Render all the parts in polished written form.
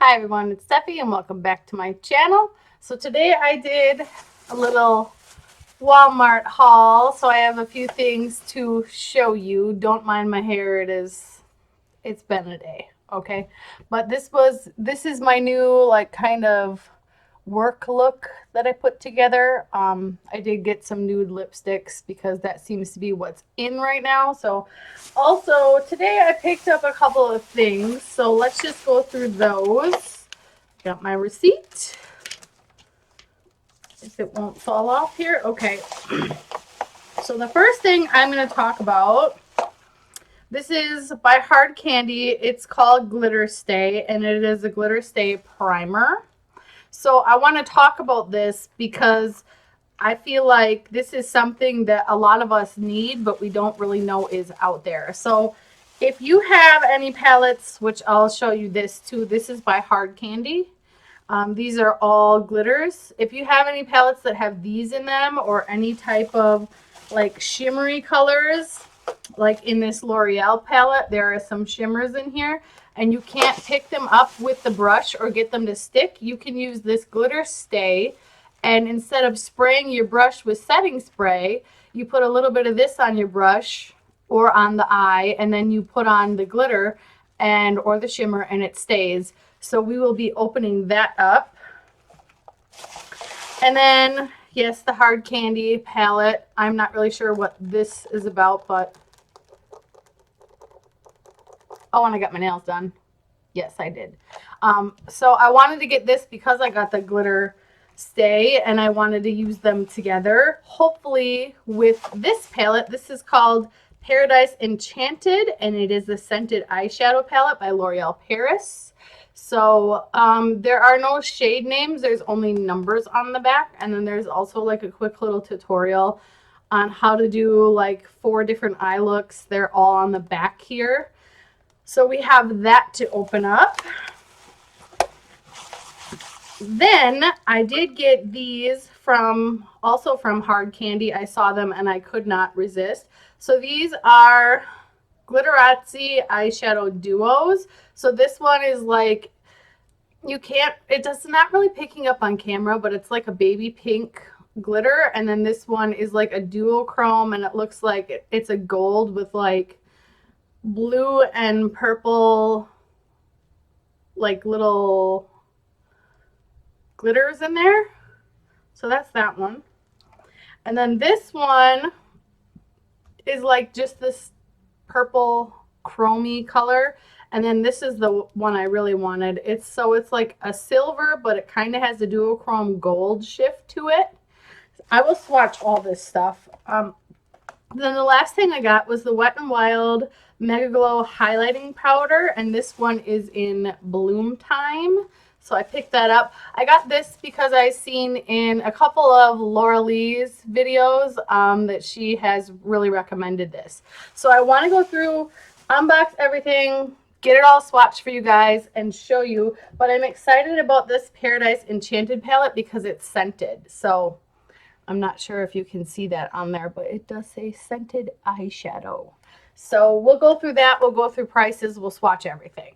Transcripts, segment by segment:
Hi everyone, it's Stefe and welcome back to my channel. So today I did a little Walmart haul. So I have a few things to show you. Don't mind my hair, it's been a day, okay? But this is my new like kind of work look that I put together. I did get some nude lipsticks because that seems to be what's in right now. So also today I picked up a couple of things. So let's just go through those. Got my receipt. If it won't fall off here. Okay. So the first thing I'm going to talk about, this is by Hard Candy. It's called Glitter Stay, and it is a Glitter Stay primer. So I want to talk about this because I feel like this is something that a lot of us need, but we don't really know is out there. So if you have any palettes, which I'll show you this too, this is by Hard Candy. These are all glitters. If you have any palettes that have these in them or any type of like shimmery colors, like in this Loreal palette, there are some shimmers in here and you can't pick them up with the brush or get them to stick, you can use this Glitter Stay, and instead of spraying your brush with setting spray, you put a little bit of this on your brush or on the eye, and then you put on the glitter and or the shimmer and it stays. So we will be opening that up. And then, yes, the Hard Candy palette. I'm not really sure what this is about, but oh, and I got my nails done. Yes, I did. So I wanted to get this because I got the Glitter Stay and I wanted to use them together. Hopefully with this palette. This is called Paradise Enchanted and it is the scented eyeshadow palette by L'Oreal Paris. So there are no shade names. There's only numbers on the back. And then there's also like a quick little tutorial on how to do like 4 different eye looks. They're all on the back here. So we have that to open up. Then I did get these also from Hard Candy. I saw them and I could not resist. So these are Glitterazi eyeshadow duos. So this one is like, it's not really picking up on camera, but it's like a baby pink glitter. And then this one is like a duochrome and it looks like it's a gold with like blue and purple like little glitters in there. So that's that one. And then this one is like just this purple chromey color. And then this is the one I really wanted. It's like a silver, but it kind of has a duochrome gold shift to it. I will swatch all this stuff. Then the last thing I got was the Wet n Wild Megaglo highlighting powder, and this one is in Bloom Time. So I picked that up. I got this because I seen in a couple of Loreal's videos that she has really recommended this. So I want to go through, unbox everything, get it all swatched for you guys and show you. But I'm excited about this Paradise Enchanted palette because it's scented. So I'm not sure if you can see that on there, but it does say scented eyeshadow. So we'll go through that. We'll go through prices. We'll swatch everything.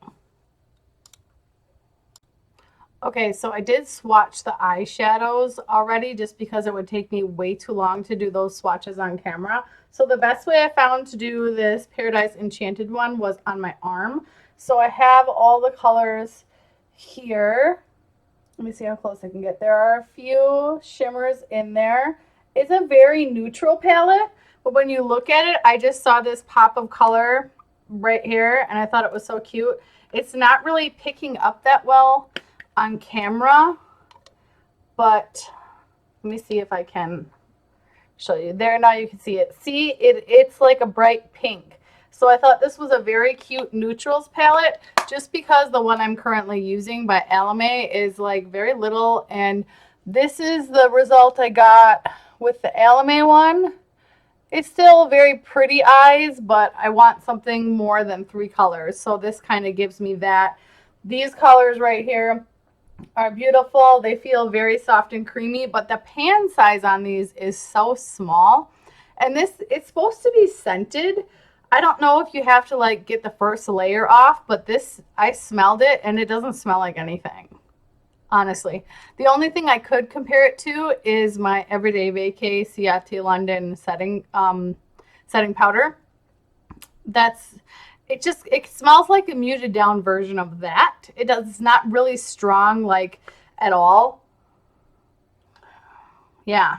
Okay, so I did swatch the eyeshadows already just because it would take me way too long to do those swatches on camera. So the best way I found to do this Paradise Enchanted one was on my arm. So I have all the colors here. Let me see how close I can get. There are a few shimmers in there. It's a very neutral palette, but when you look at it, I just saw this pop of color right here, and I thought it was so cute. It's not really picking up that well on camera, but let me see if I can show you. There, now you can see it. See, it's like a bright pink. So I thought this was a very cute neutrals palette just because the one I'm currently using by Alame is like very little, and this is the result I got with the Alame one. It's still very pretty eyes, but I want something more than 3 colors. So this kind of gives me that. These colors right here are beautiful. They feel very soft and creamy, but the pan size on these is so small. And this, it's supposed to be scented. I don't know if you have to like get the first layer off, but this, I smelled it and it doesn't smell like anything. Honestly, the only thing I could compare it to is my Everyday Vacay Ciate London setting powder. That's it smells like a muted down version of that. It's not really strong like at all. Yeah.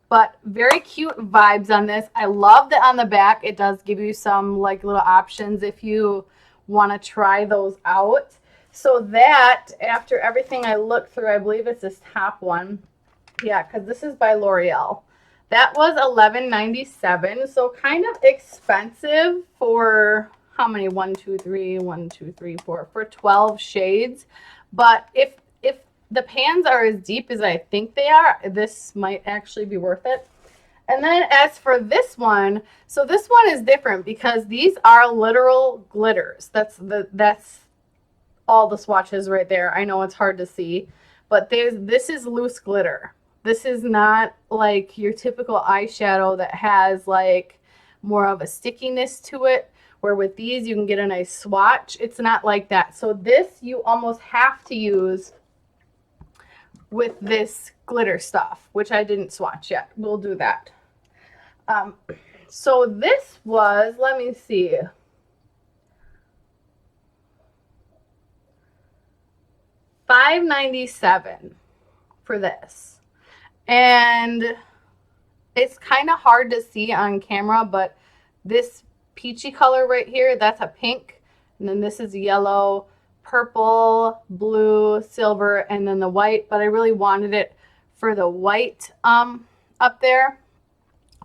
But very cute vibes on this. I love that on the back it does give you some like little options if you want to try those out. So that, after everything I looked through, I believe it's this top one. Yeah, because this is by L'Oreal. That was $11.97, so kind of expensive for how many? 1, 2, 3, 1, 2, 3, 4, for 12 shades. But if the pans are as deep as I think they are, this might actually be worth it. And then as for this one, so this one is different because these are literal glitters. That's all the swatches right there. I know it's hard to see, but this is loose glitter. This is not like your typical eyeshadow that has like more of a stickiness to it, where with these you can get a nice swatch. It's not like that. So this you almost have to use with this glitter stuff, which I didn't swatch yet. We'll do that. So this was, let me see, $5.97 for this. And it's kind of hard to see on camera, but this peachy color right here, that's a pink. And then this is yellow, purple, blue, silver, and then the white. But I really wanted it for the white up there.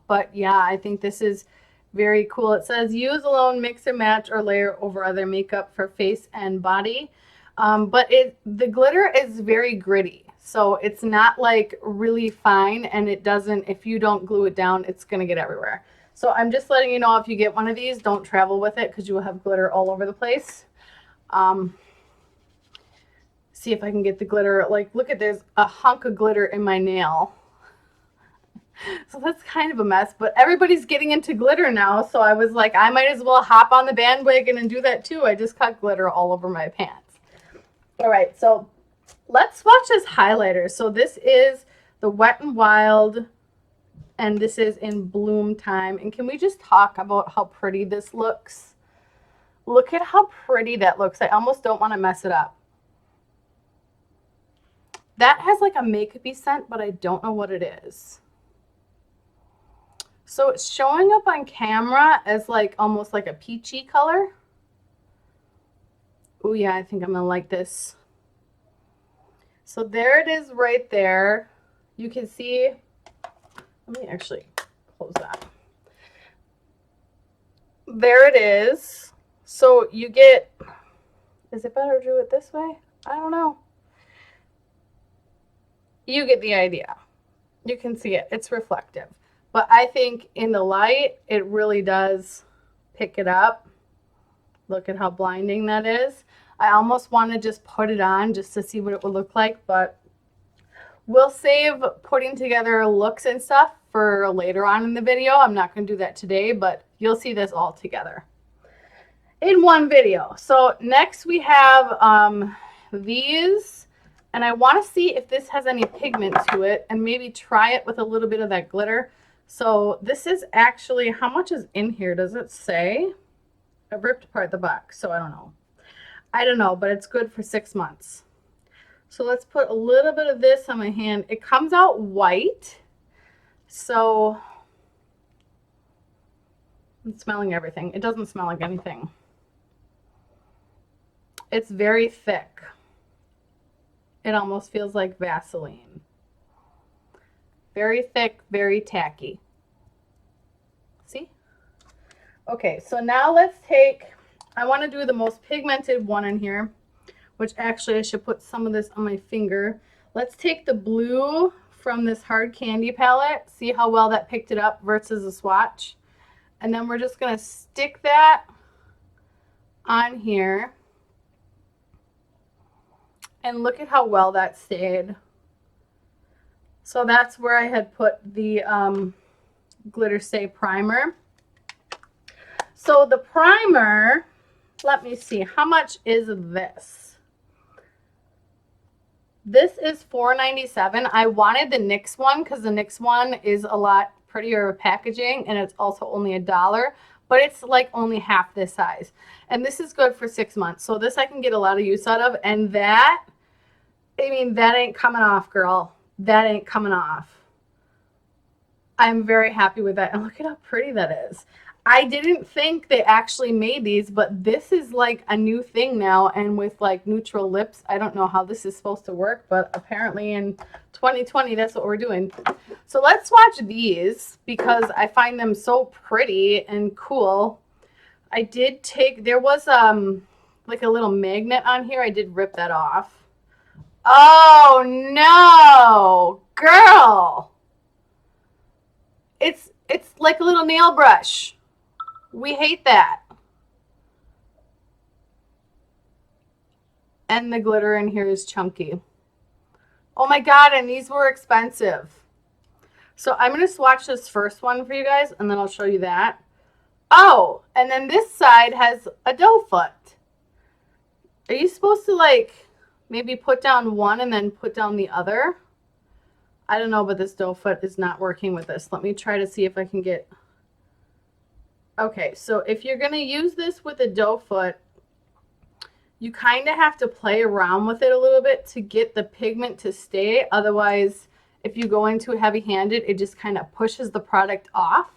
But yeah, I think this is very cool. It says use alone, mix and match, or layer over other makeup for face and body. But the glitter is very gritty. So it's not like really fine, and it doesn't, if you don't glue it down, it's going to get everywhere. So I'm just letting you know, if you get one of these, don't travel with it because you will have glitter all over the place. See if I can get the glitter. Like, look at, there's a hunk of glitter in my nail. So that's kind of a mess, but everybody's getting into glitter now. So I was like, I might as well hop on the bandwagon and do that too. I just got glitter all over my pants. All right, so let's swatch this highlighter. So this is the Wet n Wild, and this is in Bloom Time. And can we just talk about how pretty this looks? Look at how pretty that looks. I almost don't want to mess it up. That has like a makeup-y scent, but I don't know what it is. So it's showing up on camera as like almost like a peachy color. Oh yeah, I think I'm gonna like this. So there it is right there. You can see, let me actually close that. There it is. So you get, is it better to do it this way? I don't know. You get the idea. You can see it, it's reflective. But I think in the light, it really does pick it up. Look at how blinding that is. I almost want to just put it on just to see what it would look like, but we'll save putting together looks and stuff for later on in the video. I'm not going to do that today, but you'll see this all together in one video. So next we have these, and I want to see if this has any pigment to it and maybe try it with a little bit of that glitter. So this is actually, how much is in here? Does it say? I ripped apart the box, so I don't know. I don't know, but it's good for 6 months. So let's put a little bit of this on my hand. It comes out white. So I'm smelling everything. It doesn't smell like anything. It's very thick. It almost feels like Vaseline. Very thick, very tacky. See? Okay, so now let's take, I want to do the most pigmented one in here, which actually I should put some of this on my finger. Let's take the blue from this Hard Candy palette. See how well that picked it up versus a swatch. And then we're just going to stick that on here. And look at how well that stayed. So that's where I had put the Glitter Stay Primer. So the primer, let me see, how much is this? This is $4.97. I wanted the NYX one because the NYX one is a lot prettier packaging and it's also only $1, but it's like only half this size. And this is good for 6 months. So this I can get a lot of use out of. And that, I mean, that ain't coming off, girl. That ain't coming off. I'm very happy with that. And look at how pretty that is. I didn't think they actually made these, but this is like a new thing now. And with like neutral lips, I don't know how this is supposed to work, but apparently in 2020, that's what we're doing. So let's swatch these because I find them so pretty and cool. I did take, there was like a little magnet on here. I did rip that off. Oh no, girl. It's like a little nail brush. We hate that. And the glitter in here is chunky. Oh my God, and these were expensive. So I'm going to swatch this first one for you guys, and then I'll show you that. Oh, and then this side has a doe foot. Are you supposed to like maybe put down one and then put down the other? I don't know, but this doe foot is not working with this. Let me try to see if I can get... Okay, so if you're going to use this with a doe foot, you kind of have to play around with it a little bit to get the pigment to stay. Otherwise, if you go into heavy-handed, it just kind of pushes the product off.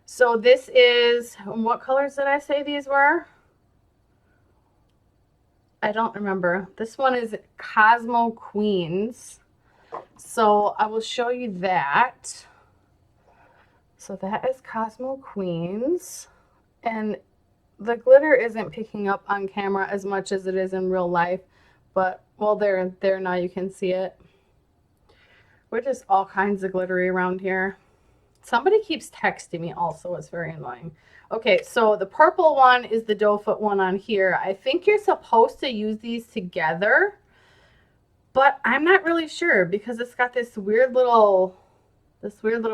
So this is, what colors did I say these were? I don't remember. This one is Cosmo Queens. So I will show you that. So that is Cosmo Queens. And the glitter isn't picking up on camera as much as it is in real life. But, well, there now you can see it. We're just all kinds of glittery around here. Somebody keeps texting me also. It's very annoying. Okay, so the purple one is the doe foot one on here. I think you're supposed to use these together, but I'm not really sure because it's got this weird little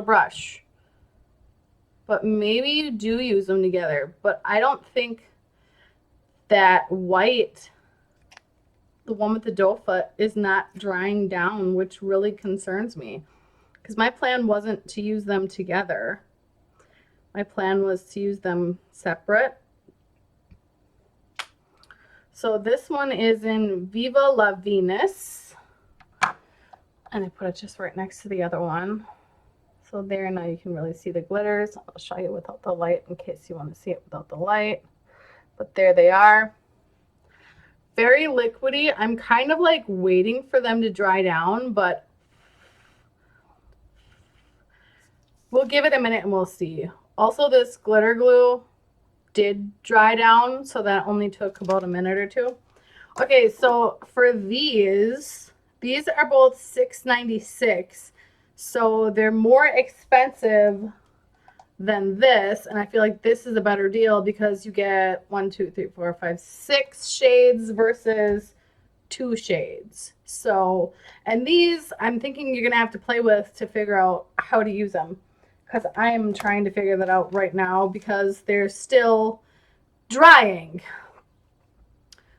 brush. But maybe you do use them together, but I don't think that white, the one with the doe foot, is not drying down, which really concerns me. Because my plan wasn't to use them together. My plan was to use them separate. So this one is in Viva La Venus. And I put it just right next to the other one. So there, now you can really see the glitters. I'll show you without the light in case you want to see it without the light. But there they are. Very liquidy. I'm kind of like waiting for them to dry down, but we'll give it a minute and we'll see. Also, this glitter glue did dry down, so that only took about a minute or two. Okay, so for these are both $6.96. So they're more expensive than this, and I feel like this is a better deal because you get 1, 2, 3, 4, 5, 6 shades versus 2 shades. So, and these I'm thinking you're gonna have to play with to figure out how to use them, because I am trying to figure that out right now because they're still drying.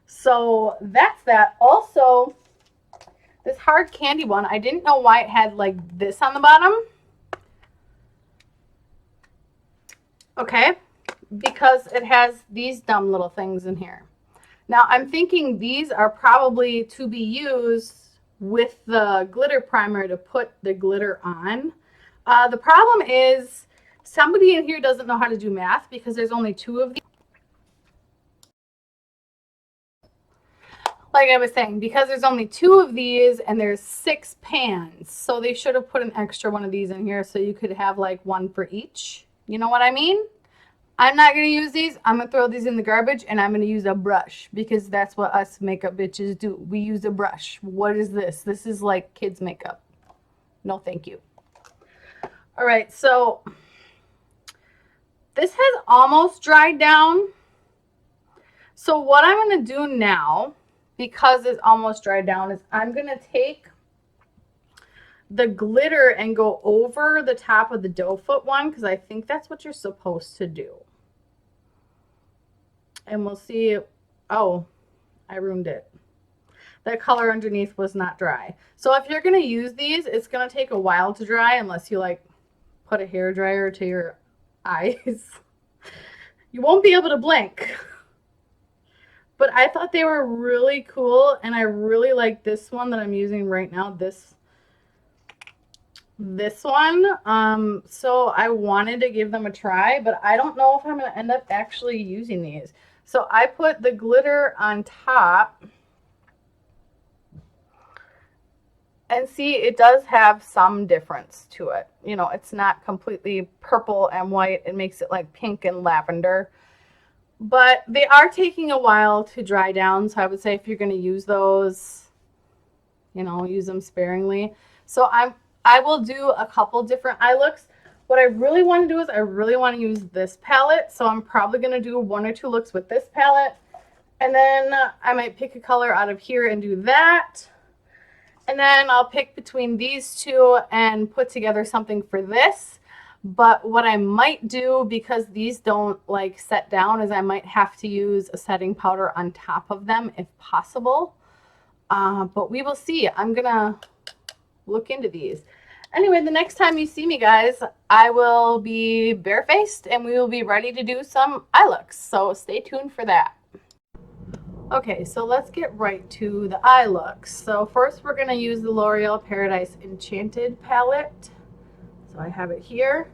So that's that. Also, this hard candy one, I didn't know why it had like this on the bottom. Okay, because it has these dumb little things in here. Now I'm thinking these are probably to be used with the glitter primer to put the glitter on. The problem is somebody in here doesn't know how to do math because there's only 2 of these. Like I was saying, because there's only 2 of these and there's 6 pans. So they should have put an extra one of these in here so you could have like one for each. You know what I mean? I'm not going to use these. I'm going to throw these in the garbage and I'm going to use a brush because that's what us makeup bitches do. We use a brush. What is this? This is like kids makeup. No, thank you. All right, so this has almost dried down. So what I'm going to do now, because it's almost dried down, is I'm going to take the glitter and go over the top of the doe foot one because I think that's what you're supposed to do. And we'll see. Oh, I ruined it. That color underneath was not dry. So if you're going to use these, it's going to take a while to dry unless you like put a hair dryer to your eyes. You won't be able to blink. But I thought they were really cool, and I really like this one that I'm using right now, this one. So I wanted to give them a try, but I don't know if I'm going to end up actually using these. So I put the glitter on top. And see, it does have some difference to it. You know, it's not completely purple and white. It makes it like pink and lavender. But they are taking a while to dry down. So I would say if you're going to use those, you know, use them sparingly. So I will do a couple different eye looks. What I really want to do is I really want to use this palette. So I'm probably going to do 1 or 2 looks with this palette. And then I might pick a color out of here and do that. And then I'll pick between these two and put together something for this. But what I might do, because these don't like set down, is I might have to use a setting powder on top of them if possible. But we will see. I'm going to look into these. Anyway, the next time you see me, guys, I will be barefaced and we will be ready to do some eye looks. So stay tuned for that. Okay, so let's get right to the eye looks. So first we're going to use the L'Oreal Paradise Enchanted palette. So I have it here.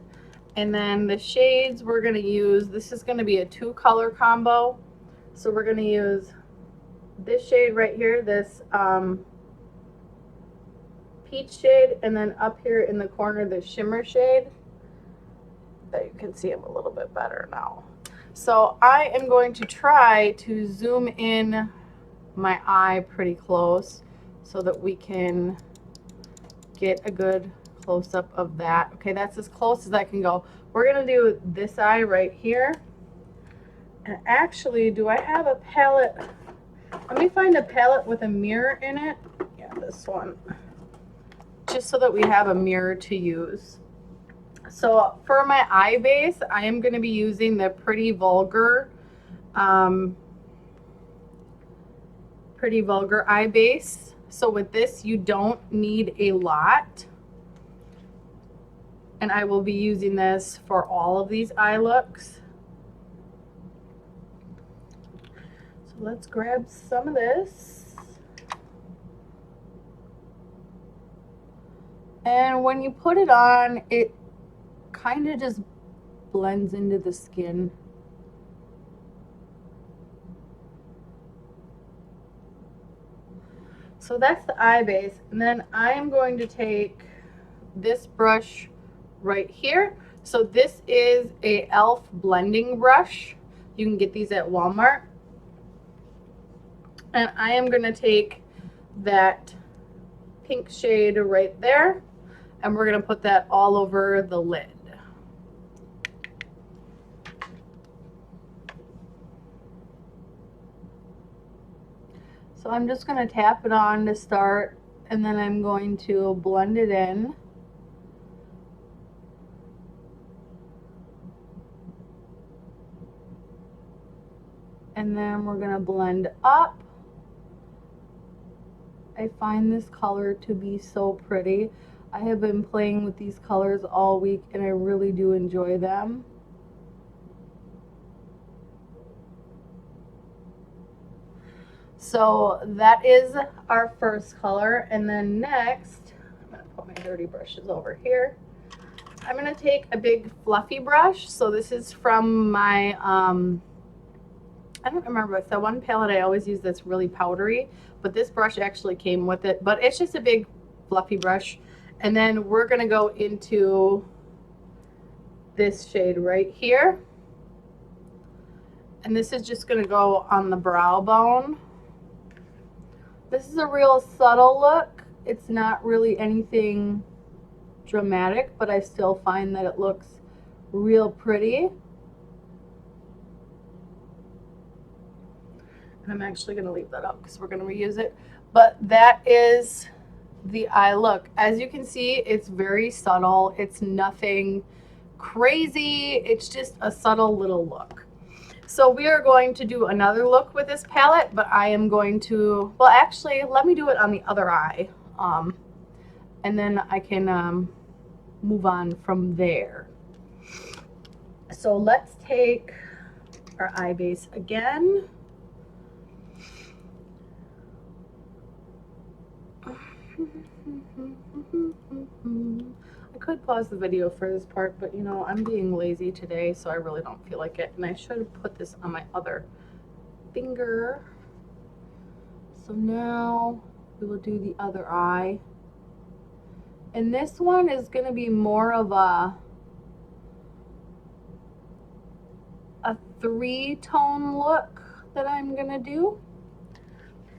And then the shades we're going to use, this is going to be a 2-color combo. So we're going to use this shade right here, this peach shade, and then up here in the corner, the shimmer shade. That you can see them a little bit better now. So I am going to try to zoom in my eye pretty close so that we can get a good close-up of that. Okay, that's as close as I can go. We're going to do this eye right here. And actually, do I have a palette? Let me find a palette with a mirror in it. Yeah, this one. Just so that we have a mirror to use. So for my eye base, I am going to be using the Pretty Vulgar eye base. So with this, you don't need a lot. And I will be using this for all of these eye looks. So let's grab some of this. And when you put it on, it kind of just blends into the skin. So that's the eye base. And then I'm going to take this brush right here. So this is a e.l.f. blending brush. You can get these at Walmart. And I am going to take that pink shade right there, and we're going to put that all over the lid. So I'm just going to tap it on to start, and then I'm going to blend it in. And then we're going to blend up. I find this color to be so pretty. I have been playing with these colors all week and I really do enjoy them. So that is our first color, and then next, I'm going to put my dirty brushes over here. I'm going to take a big fluffy brush. So this is from my, I don't remember, it's the one palette I always use that's really powdery, but this brush actually came with it, but it's just a big fluffy brush. And then we're going to go into this shade right here. And this is just going to go on the brow bone. This is a real subtle look. It's not really anything dramatic, but I still find that it looks real pretty. And I'm actually going to leave that up because we're going to reuse it. But that is the eye look. As you can see, it's very subtle. It's nothing crazy. It's just a subtle little look. So we are going to do another look with this palette, but I am going to, well, actually, let me do it on the other eye. And then I can move on from there. So let's take our eye base again. I could pause the video for this part, but you know, I'm being lazy today, so I really don't feel like it. And I should have put this on my other finger. So now we will do the other eye. And this one is going to be more of a three-tone look that I'm going to do,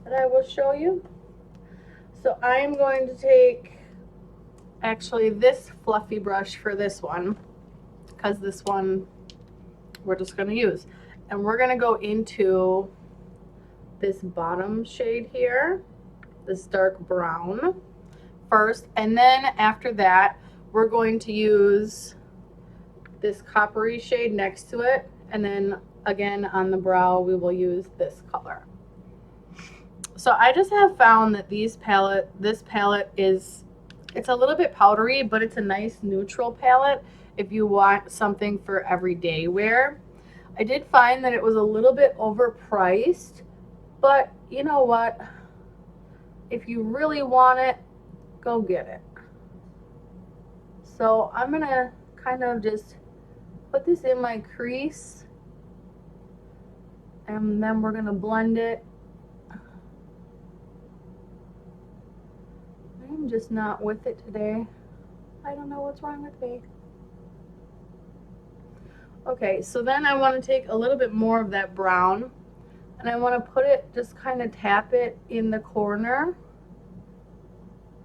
that I will show you. So I am going to take actually this fluffy brush for this one, because this one we're just going to use. And we're going to go into this bottom shade here, this dark brown first, and then after that we're going to use this coppery shade next to it, and then again on the brow we will use this color. So I just have found that this palette is, it's a little bit powdery, but it's a nice neutral palette if you want something for everyday wear. I did find that it was a little bit overpriced, but you know what? If you really want it, go get it. So I'm gonna kind of just put this in my crease, and then we're gonna blend it. I'm just not with it today. I don't know what's wrong with me. Okay, so then I want to take a little bit more of that brown, and I want to put it, just kind of tap it in the corner,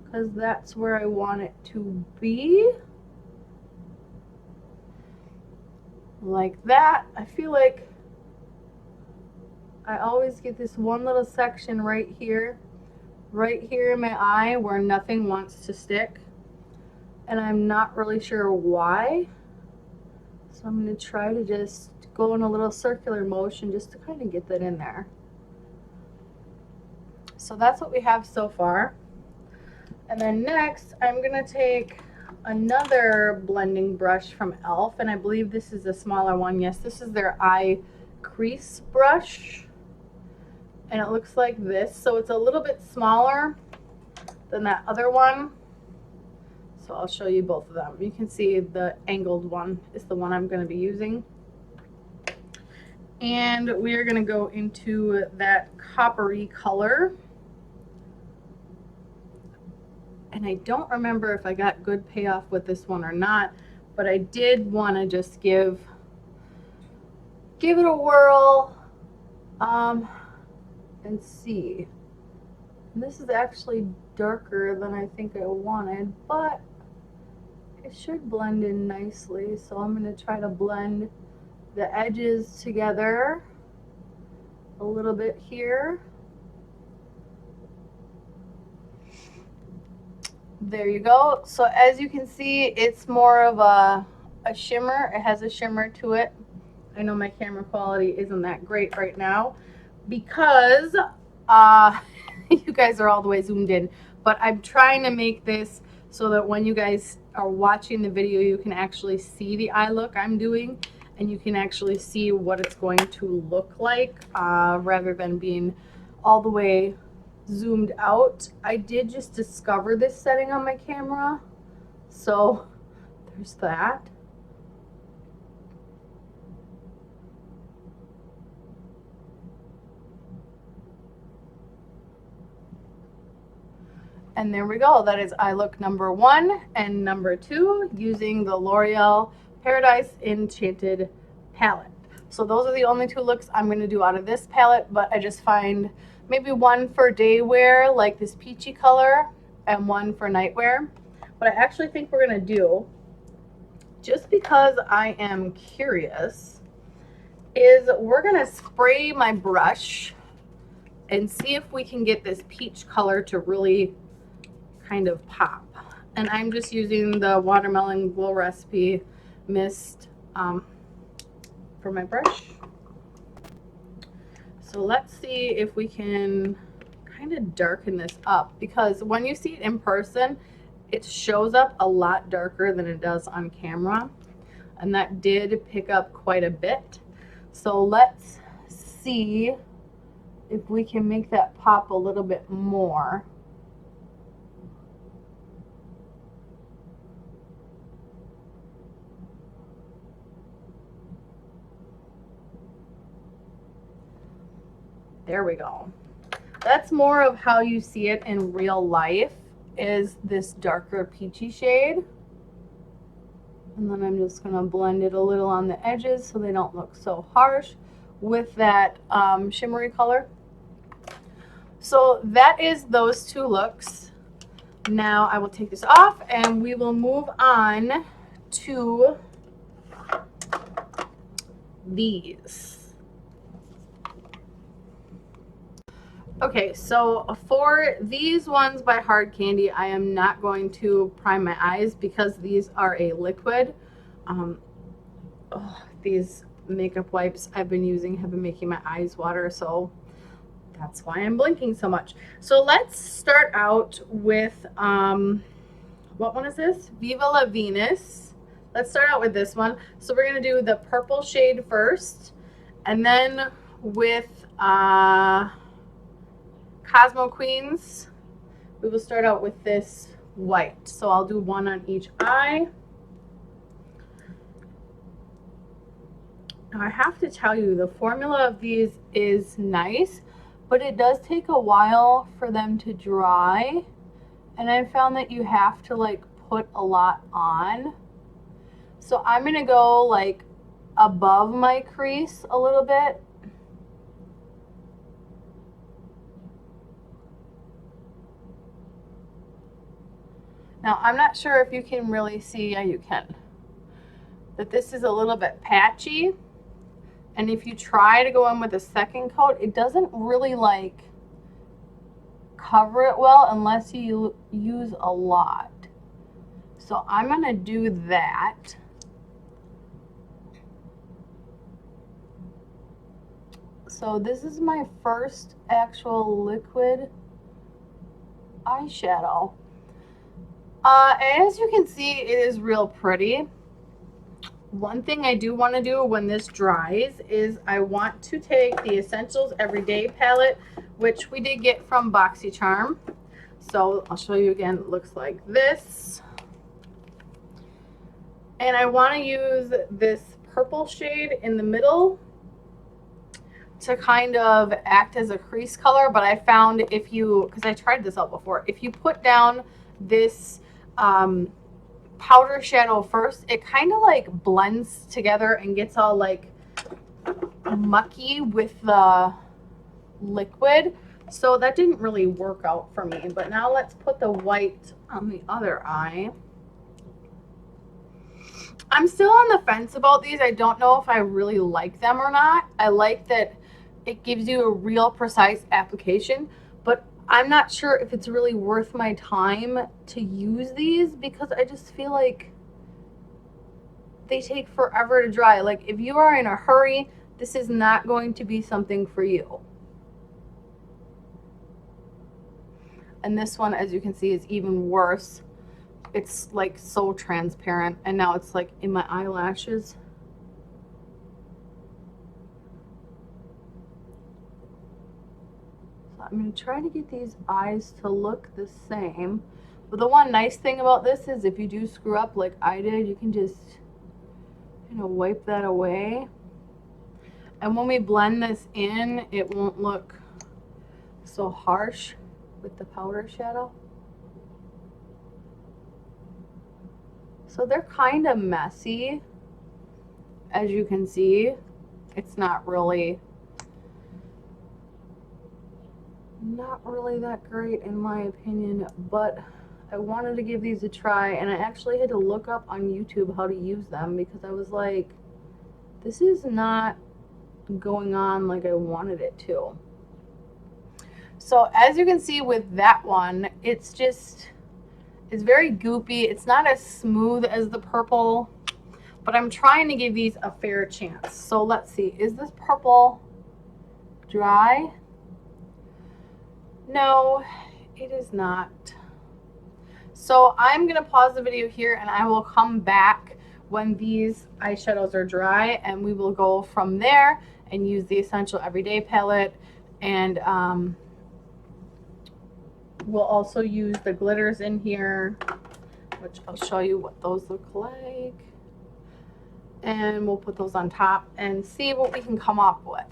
because that's where I want it to be. Like that. I feel like I always get this one little section right here in my eye where nothing wants to stick, and I'm not really sure why. So I'm going to try to just go in a little circular motion just to kind of get that in there. So that's what we have so far. And then next I'm going to take another blending brush from e.l.f., and I believe this is a smaller one. Yes, this is their eye crease brush, and it looks like this. So it's a little bit smaller than that other one. So I'll show you both of them. You can see the angled one is the one I'm going to be using. And we are going to go into that coppery color. And I don't remember if I got good payoff with this one or not, but I did want to just give it a whirl and see. And this is actually darker than I think I wanted, but it should blend in nicely. So I'm going to try to blend the edges together a little bit here. There you go. So as you can see, it's more of a shimmer. It has a shimmer to it. I know my camera quality isn't that great right now because you guys are all the way zoomed in, but I'm trying to make this so that when you guys are watching the video, you can actually see the eye look I'm doing, and you can actually see what it's going to look like rather than being all the way zoomed out. I did just discover this setting on my camera, so there's that. And there we go. That is eye look number 1 and number 2 using the L'Oreal Paradise Enchanted palette. So those are the only 2 looks I'm going to do out of this palette, but I just find maybe one for day wear, like this peachy color, and one for night wear. What I actually think we're going to do, just because I am curious, is we're going to spray my brush and see if we can get this peach color to really kind of pop. And I'm just using the Watermelon Glow Recipe Mist for my brush. So let's see if we can kind of darken this up, because when you see it in person, it shows up a lot darker than it does on camera. And that did pick up quite a bit. So let's see if we can make that pop a little bit more. There we go. That's more of how you see it in real life, is this darker peachy shade. And then I'm just going to blend it a little on the edges so they don't look so harsh with that shimmery color. So that is those two looks. Now I will take this off and we will move on to these. Okay, so for these ones by Hard Candy, I am not going to prime my eyes because these are a liquid. These makeup wipes I've been using have been making my eyes water, so that's why I'm blinking so much. So let's start out with, what one is this? Viva La Venus. Let's start out with this one. So we're going to do the purple shade first, and then with Cosmo Queens, we will start out with this white. So I'll do one on each eye. Now I have to tell you, the formula of these is nice, but it does take a while for them to dry. And I found that you have to like put a lot on. So I'm going to go like above my crease a little bit. Now, I'm not sure if you can really see, yeah, you can, that this is a little bit patchy. And if you try to go in with a second coat, it doesn't really like cover it well unless you use a lot. So I'm going to do that. So this is my first actual liquid eyeshadow. As you can see, it is real pretty. One thing I do want to do when this dries is I want to take the Essentials Everyday palette, which we did get from BoxyCharm. So I'll show you again. It looks like this. And I want to use this purple shade in the middle to kind of act as a crease color. But I found if you, because I tried this out before, if you put down this powder shadow first, it kind of like blends together and gets all like mucky with the liquid. So that didn't really work out for me. But now let's put the white on the other eye. I'm still on the fence about these. I don't know if I really like them or not. I like that it gives you a real precise application, but I'm not sure if it's really worth my time to use these because I just feel like they take forever to dry. Like if you are in a hurry, this is not going to be something for you. And this one, as you can see, is even worse. It's like so transparent, and now it's like in my eyelashes. I'm going to try to get these eyes to look the same. But the one nice thing about this is if you do screw up like I did, you can just, you know, wipe that away. And when we blend this in, it won't look so harsh with the powder shadow. So they're kind of messy. As you can see, it's not really that great in my opinion, but I wanted to give these a try, and I actually had to look up on YouTube how to use them because I was like, this is not going on like I wanted it to. So as you can see with that one, it's very goopy. It's not as smooth as the purple, but I'm trying to give these a fair chance. So let's see, is this purple dry? No, it is not. So I'm going to pause the video here and I will come back when these eyeshadows are dry, and we will go from there and use the Essential Everyday palette, and we'll also use the glitters in here, which I'll show you what those look like, and we'll put those on top and see what we can come up with.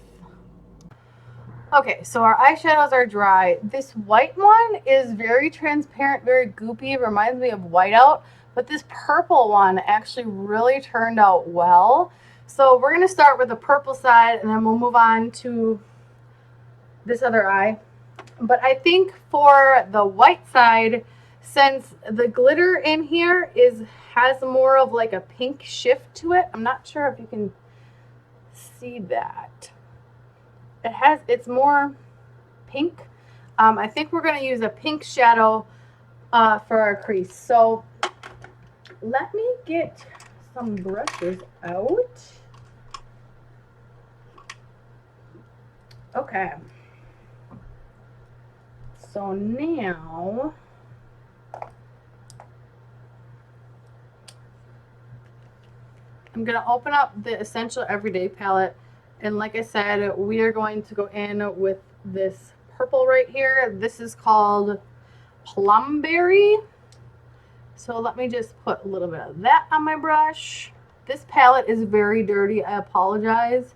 Okay, so our eyeshadows are dry. This white one is very transparent, very goopy, reminds me of whiteout, but this purple one actually really turned out well. So we're going to start with the purple side, and then we'll move on to this other eye. But I think for the white side, since the glitter in here has more of like a pink shift to it, I'm not sure if you can see that. It's more pink. I think we're going to use a pink shadow for our crease. So let me get some brushes out. Okay. So now I'm going to open up the Essential Everyday palette, and like I said, we are going to go in with this purple right here. This is called Plumberry. So let me just put a little bit of that on my brush. This palette is very dirty, I apologize,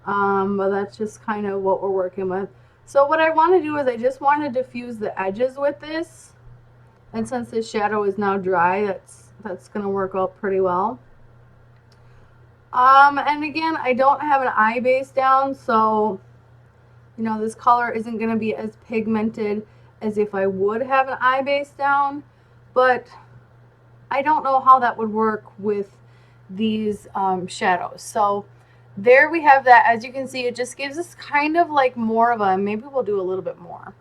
but that's just kind of what we're working with. So what I want to do is I just want to diffuse the edges with this, and since this shadow is now dry, that's going to work out pretty well. And again, I don't have an eye base down, so you know, this color isn't going to be as pigmented as if I would have an eye base down, but I don't know how that would work with these shadows. So there we have that. As you can see, it just gives us kind of like more of a, maybe we'll do a little bit more.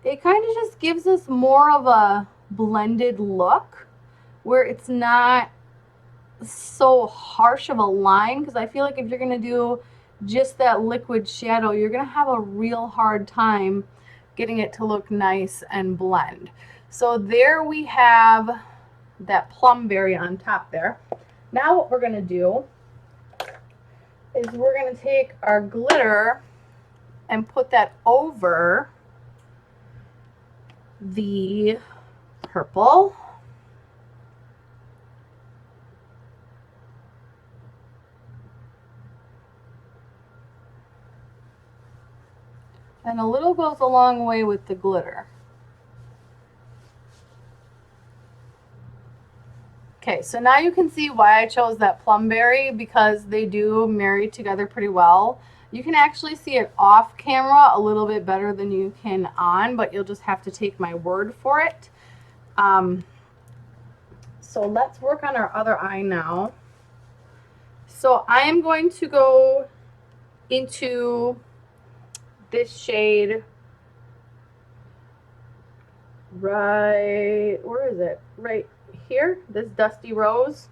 It kind of just gives us more of a blended look where it's not so harsh of a line, because I feel like if you're going to do just that liquid shadow, you're going to have a real hard time getting it to look nice and blend. So there we have that Plumberry on top there. Now what we're going to do is we're going to take our glitter and put that over the purple. And a little goes a long way with the glitter. Okay, so now you can see why I chose that Plumberry, because they do marry together pretty well. You can actually see it off camera a little bit better than you can on, but you'll just have to take my word for it. So let's work on our other eye now. So I am going to go into this shade right, where is it? Right here, this Dusty Rose.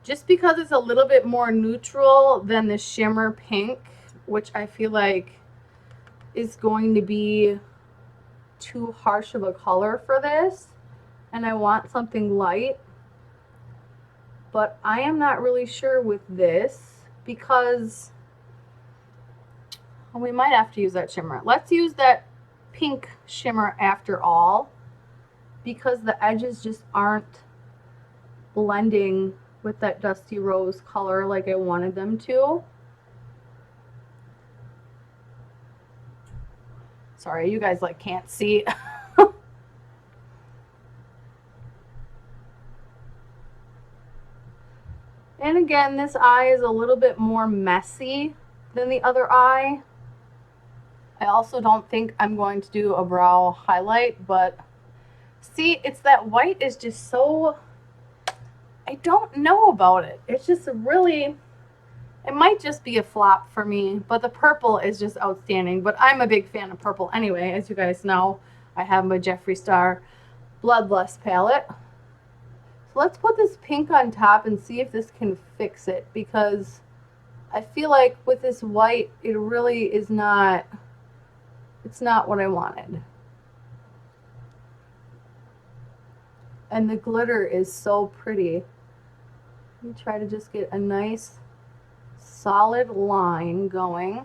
Just because it's a little bit more neutral than the Shimmer Pink, which I feel like is going to be too harsh of a color for this, and I want something light. But I am not really sure with this, because we might have to use that shimmer. Let's use that pink shimmer after all, because the edges just aren't blending with that Dusty Rose color like I wanted them to. Sorry, you guys like can't see. And again, this eye is a little bit more messy than the other eye. I also don't think I'm going to do a brow highlight, but see, it's that white is just so, I don't know about it. It's just really, it might just be a flop for me, but the purple is just outstanding. But I'm a big fan of purple anyway. As you guys know, I have my Jeffree Star Bloodlust palette. So let's put this pink on top and see if this can fix it, because I feel like with this white, it really is not, it's not what I wanted. And the glitter is so pretty. Let me try to just get a nice solid line going.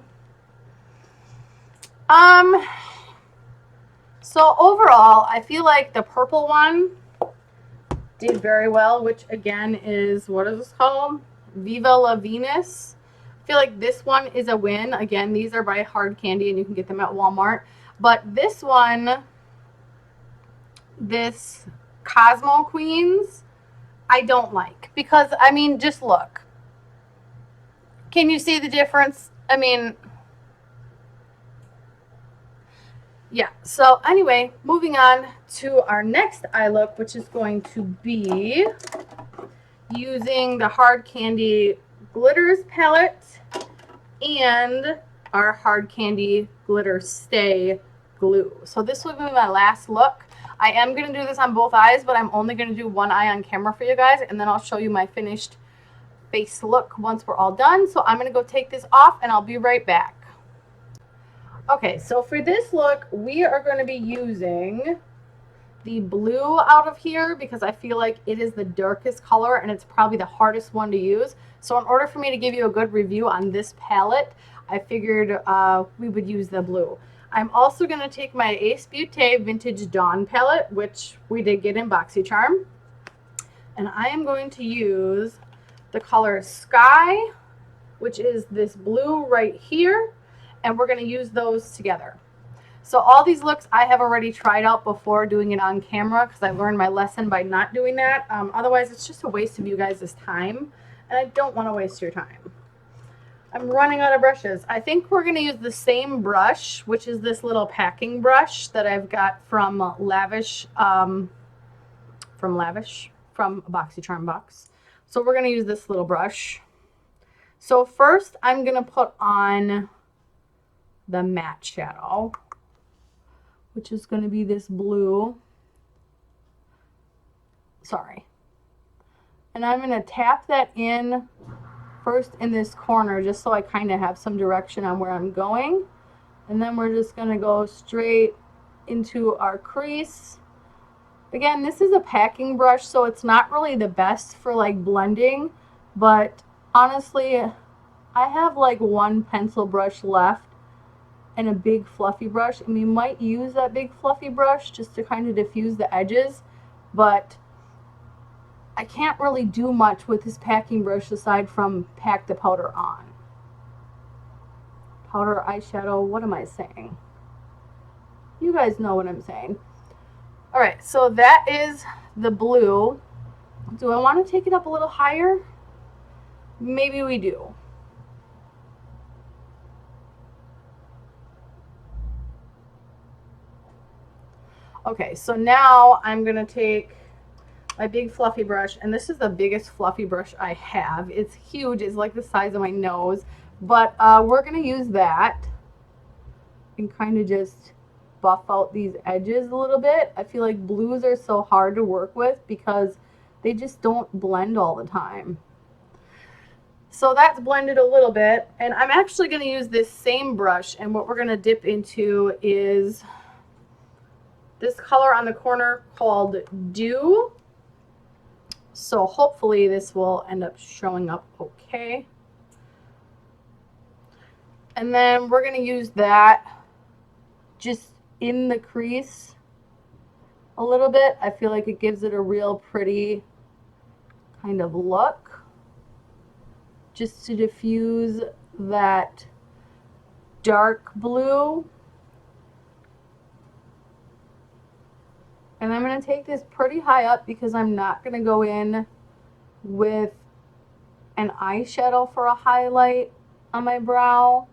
So overall, I feel like the purple one did very well, which again is, what is this called? Viva La Venus. I feel like this one is a win. Again, these are by Hard Candy and you can get them at Walmart. But this one, this Cosmo Queens, I don't like. Because, I mean, just look. Can you see the difference? I mean, yeah. So anyway, moving on to our next eye look, which is going to be using the Hard Candy Glitters palette and our Hard Candy Glitter Stay glue. So this will be my last look. I am going to do this on both eyes, but I'm only going to do one eye on camera for you guys, and then I'll show you my finished face look once we're all done. So I'm going to go take this off and I'll be right back. Okay, so for this look, we are going to be using the blue out of here because I feel like it is the darkest color and it's probably the hardest one to use. So in order for me to give you a good review on this palette, I figured we would use the blue. I'm also going to take my Ace Beauté Vintage Dawn palette, which we did get in BoxyCharm. And I am going to use the color Sky, which is this blue right here. And we're going to use those together. So all these looks I have already tried out before doing it on camera because I learned my lesson by not doing that. Otherwise, it's just a waste of you guys' time. And I don't want to waste your time. I'm running out of brushes. I think we're going to use the same brush, which is this little packing brush that I've got from Lavish, from a BoxyCharm box. So we're going to use this little brush. So first, I'm going to put on the matte shadow, which is going to be this blue. Sorry. And I'm going to tap that in first in this corner just so I kind of have some direction on where I'm going. And then we're just going to go straight into our crease. Again, this is a packing brush, so it's not really the best for like blending, but honestly, I have like one pencil brush left and a big fluffy brush, and we might use that big fluffy brush just to kind of diffuse the edges, but I can't really do much with this packing brush aside from pack the powder on. Powder, eyeshadow, what am I saying? You guys know what I'm saying. Alright, so that is the blue. Do I want to take it up a little higher? Maybe we do. Okay, so now I'm going to take my big fluffy brush, and this is the biggest fluffy brush I have. It's huge. It's like the size of my nose, but we're going to use that and kind of just buff out these edges a little bit. I feel like blues are so hard to work with because they just don't blend all the time. So that's blended a little bit, and I'm actually going to use this same brush, and what we're going to dip into is this color on the corner called Dew. So hopefully this will end up showing up okay. And then we're going to use that just in the crease a little bit. I feel like it gives it a real pretty kind of look, just to diffuse that dark blue. And I'm going to take this pretty high up because I'm not going to go in with an eyeshadow for a highlight on my brow.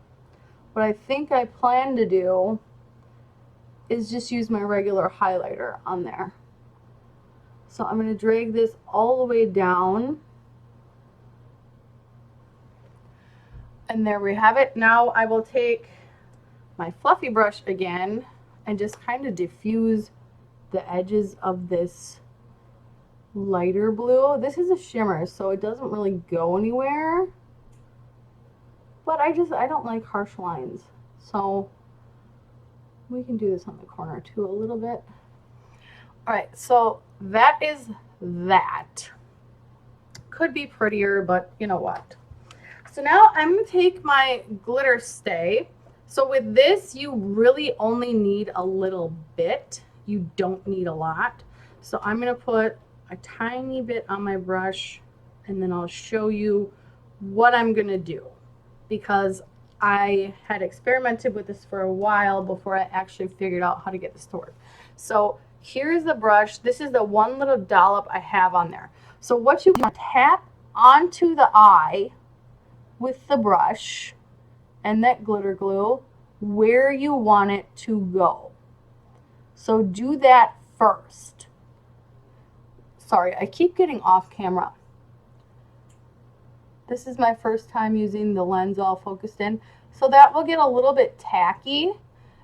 What I think I plan to do is just use my regular highlighter on there. So I'm going to drag this all the way down. And there we have it. Now I will take my fluffy brush again and just kind of diffuse the edges of this lighter blue. This is a shimmer, so it doesn't really go anywhere. But I don't like harsh lines. So we can do this on the corner too a little bit. All right, so that is that. Could be prettier, but you know what. So now I'm going to take my glitter stay. So with this, you really only need a little bit. You don't need a lot. So I'm going to put a tiny bit on my brush, and then I'll show you what I'm going to do, because I had experimented with this for a while before I actually figured out how to get this to work. So here's the brush. This is the one little dollop I have on there. So what you want to tap onto the eye with the brush and that glitter glue where you want it to go. So do that first. Sorry, I keep getting off camera. This is my first time using the lens all focused in. So that will get a little bit tacky,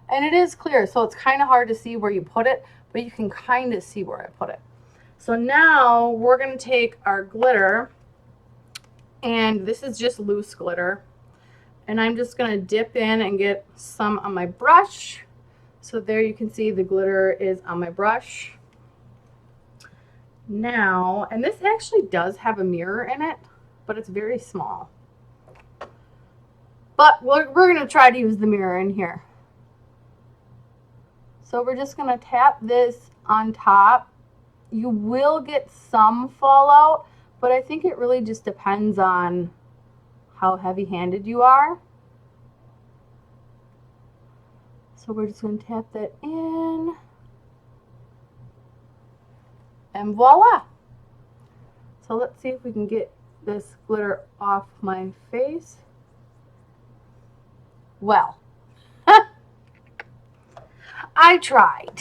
and it is clear, so it's kind of hard to see where you put it, but you can kind of see where I put it. So now we're going to take our glitter, and this is just loose glitter, and I'm just going to dip in and get some on my brush. So there you can see the glitter is on my brush. Now, and this actually does have a mirror in it, but it's very small. But we're going to try to use the mirror in here. So we're just going to tap this on top. You will get some fallout, but I think it really just depends on how heavy-handed you are. So we're just going to tap that in. And voila! So let's see if we can get this glitter off my face. Well, I tried.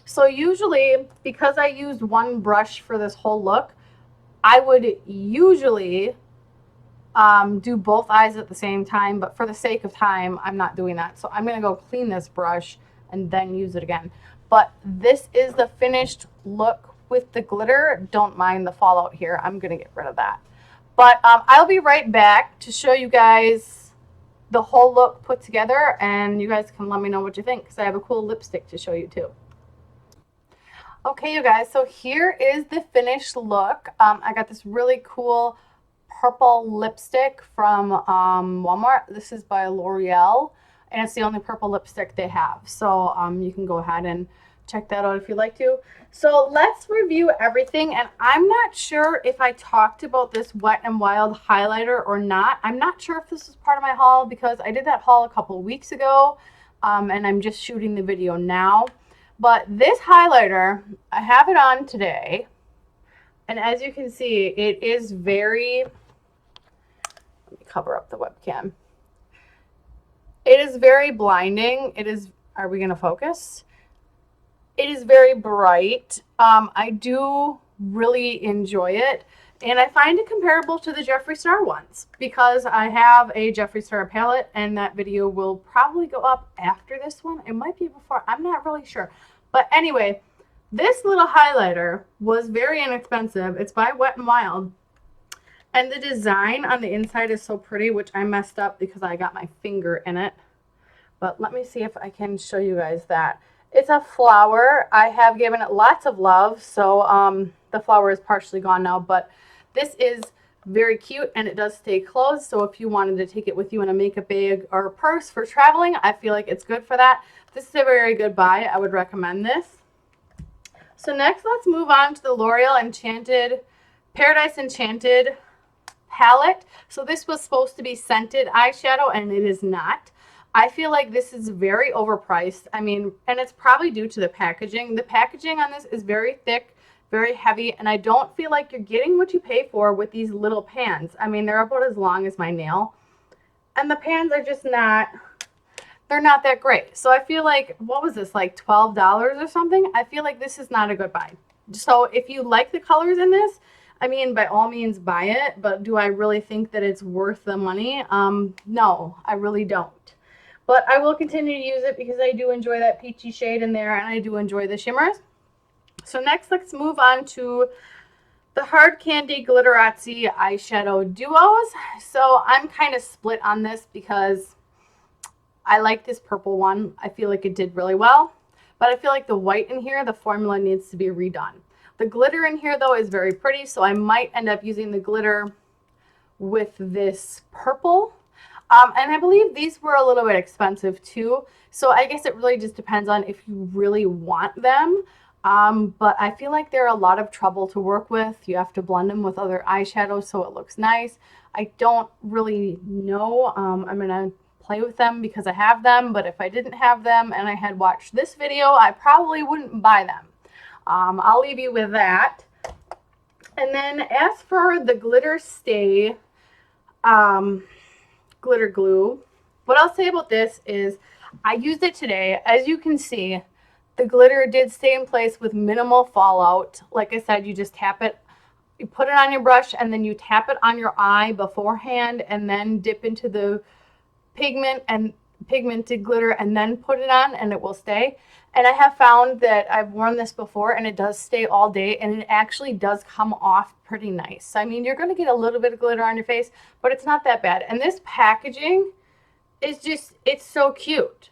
So usually, because I used one brush for this whole look, I would usually do both eyes at the same time, but for the sake of time, I'm not doing that. So I'm going to go clean this brush and then use it again. But this is the finished look with the glitter. Don't mind the fallout here. I'm going to get rid of that. But I'll be right back to show you guys the whole look put together, and you guys can let me know what you think, because I have a cool lipstick to show you too. Okay, you guys, so here is the finished look. I got this really cool purple lipstick from Walmart. This is by Loreal, and it's the only purple lipstick they have. So you can go ahead and check that out if you'd like to. So let's review everything, and I'm not sure if I talked about this Wet n Wild highlighter or not. I'm not sure if this was part of my haul, because I did that haul a couple weeks ago, and I'm just shooting the video now. But this highlighter, I have it on today, and as you can see, it is very, let me cover up the webcam. It is very blinding. It is, are we going to focus? It is very bright. I do really enjoy it, and I find it comparable to the Jeffree Star ones, because I have a Jeffree Star palette, and that video will probably go up after this one. It might be before. I'm not really sure. But anyway, this little highlighter was very inexpensive. It's by Wet n Wild, and the design on the inside is so pretty, which I messed up because I got my finger in it. But let me see if I can show you guys that. It's a flower. I have given it lots of love, so the flower is partially gone now, but this is very cute, and it does stay closed, so if you wanted to take it with you in a makeup bag or a purse for traveling, I feel like it's good for that. This is a very good buy. I would recommend this. So next, let's move on to the L'Oreal Enchanted, Paradise Enchanted palette. So this was supposed to be scented eyeshadow, and it is not. I feel like this is very overpriced. I mean, and it's probably due to the packaging. The packaging on this is very thick, very heavy, and I don't feel like you're getting what you pay for with these little pans. I mean, they're about as long as my nail, and the pans are just not, they're not that great. So I feel like, what was this, like $12 or something? I feel like this is not a good buy. So if you like the colors in this, I mean, by all means buy it, but do I really think that it's worth the money? No, I really don't. But I will continue to use it because I do enjoy that peachy shade in there, and I do enjoy the shimmers. So next, let's move on to the Hard Candy Glitterazi eyeshadow duos. So I'm kind of split on this because I like this purple one. I feel like it did really well, but I feel like the white in here, the formula needs to be redone. The glitter in here though is very pretty, so I might end up using the glitter with this purple. And I believe these were a little bit expensive too. So I guess it really just depends on if you really want them. But I feel like they're a lot of trouble to work with. You have to blend them with other eyeshadows so it looks nice. I don't really know. I'm going to play with them because I have them. But if I didn't have them and I had watched this video, I probably wouldn't buy them. I'll leave you with that. And then as for the Glitter Stay glitter glue, what I'll say about this is I used it today. As you can see, the glitter did stay in place with minimal fallout. Like I said, you just tap it, you put it on your brush, and then you tap it on your eye beforehand and then dip into the pigment and pigmented glitter and then put it on and it will stay. And I have found that I've worn this before and it does stay all day and it actually does come off pretty nice. I mean, you're going to get a little bit of glitter on your face, but it's not that bad. And this packaging is just, it's so cute.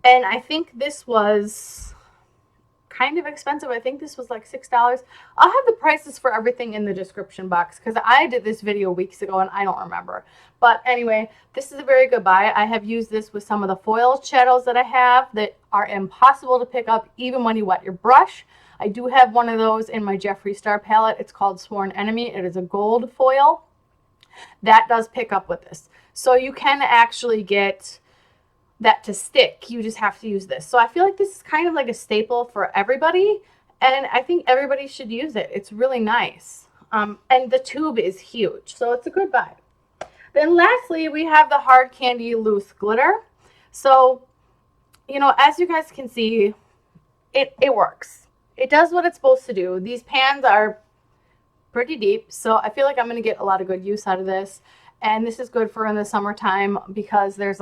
And I think this was kind of expensive. I think this was like $6. I'll have the prices for everything in the description box because I did this video weeks ago and I don't remember. But anyway, this is a very good buy. I have used this with some of the foil shadows that I have that are impossible to pick up even when you wet your brush. I do have one of those in my Jeffree Star palette. It's called Sworn Enemy. It is a gold foil. That does pick up with this. So you can actually get that to stick. You just have to use this. So I feel like this is kind of like a staple for everybody. And I think everybody should use it. It's really nice. And the tube is huge. So it's a good buy. Then lastly, we have the Hard Candy Loose Glitter. So, you know, as you guys can see, it works. It does what it's supposed to do. These pans are pretty deep, so I feel like I'm going to get a lot of good use out of this. And this is good for in the summertime because there's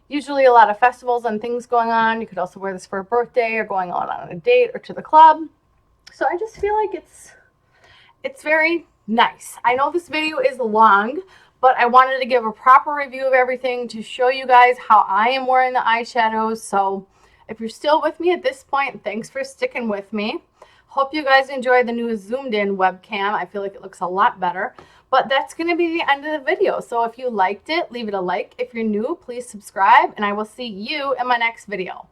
usually a lot of festivals and things going on. You could also wear this for a birthday or going out on a date or to the club. So I just feel like it's very nice. I know this video is long, but I wanted to give a proper review of everything to show you guys how I am wearing the eyeshadows. So if you're still with me at this point, thanks for sticking with me. Hope you guys enjoy the new zoomed in webcam. I feel like it looks a lot better. But that's going to be the end of the video. So if you liked it, leave it a like. If you're new, please subscribe. And I will see you in my next video.